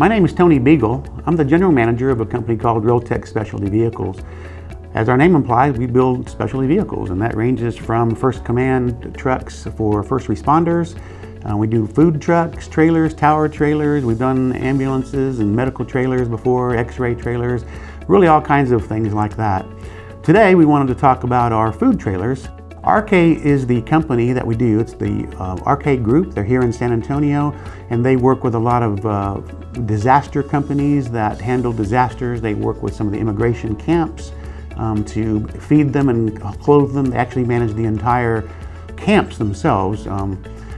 My name is Tony Beigel. I'm the general manager of a company called Rolltechs Specialty Vehicles. As our name implies, we build specialty vehicles, and that ranges from first command trucks for first responders. We do food trucks, trailers, tower trailers. We've done ambulances and medical trailers before, x-ray trailers, really all kinds of things like that. Today, we wanted to talk about our food trailers. RK is the company that we do. It's the RK Group. They're here in San Antonio, and they work with a lot of disaster companies that handle disasters. They work with some of the immigration camps to feed them and clothe them. They actually manage the entire camps themselves.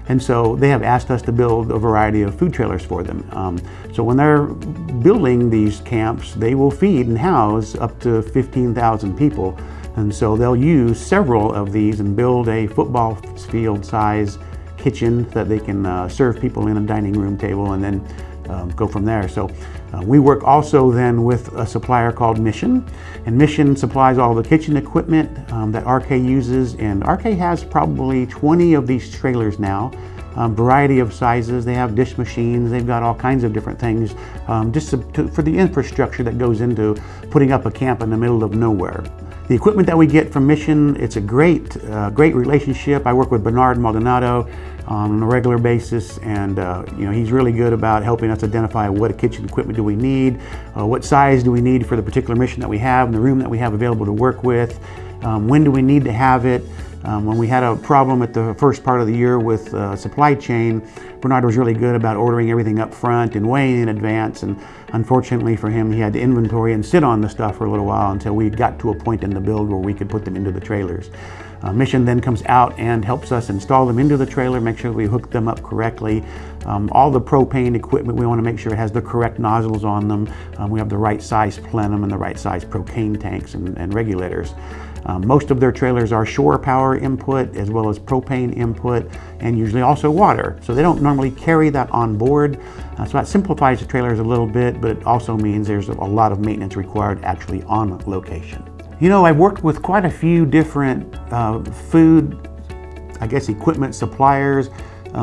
And so they have asked us to build a variety of food trailers for them. So when they're building these camps, they will feed and house up to 15,000 people. And so they'll use several of these and build a football field size kitchen that they can serve people in a dining room table and then go from there. So we work also then with a supplier called Mission, and Mission supplies all the kitchen equipment that RK uses, and RK has probably 20 of these trailers now, variety of sizes. They have dish machines, they've got all kinds of different things for the infrastructure that goes into putting up a camp in the middle of nowhere. The equipment that we get from Mission, it's a great relationship. I work with Bernard Maldonado on a regular basis, and he's really good about helping us identify what kitchen equipment do we need, what size do we need for the particular mission that we have and the room that we have available to work with, when do we need to have it. When we had a problem at the first part of the year with supply chain, Bernard was really good about ordering everything up front and way in advance, and unfortunately for him, he had to inventory and sit on the stuff for a little while until we got to a point in the build where we could put them into the trailers. Mission then comes out and helps us install them into the trailer, make sure we hook them up correctly. All the propane equipment, we want to make sure it has the correct nozzles on them. We have the right size plenum and the right size propane tanks and regulators. Most of their trailers are shore power input as well as propane input, and usually also water. So they don't normally carry that on board. So that simplifies the trailers a little bit, but it also means there's a lot of maintenance required actually on location. You know, I've worked with quite a few different food, equipment suppliers.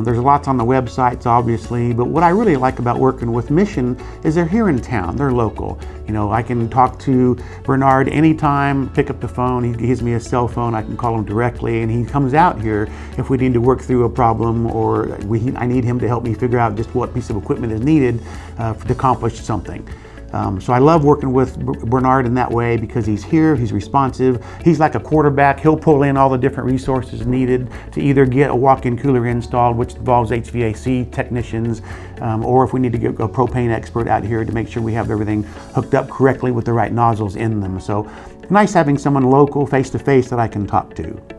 There's lots on the websites, obviously, but what I really like about working with Mission is they're here in town, they're local. You know, I can talk to Bernard anytime, pick up the phone, he gives me a cell phone, I can call him directly, and he comes out here if we need to work through a problem, or I need him to help me figure out just what piece of equipment is needed to accomplish something. So I love working with Bernard in that way because he's here, he's responsive, he's like a quarterback. He'll pull in all the different resources needed to either get a walk-in cooler installed, which involves HVAC technicians, or if we need to get a propane expert out here to make sure we have everything hooked up correctly with the right nozzles in them. So nice having someone local, face-to-face that I can talk to.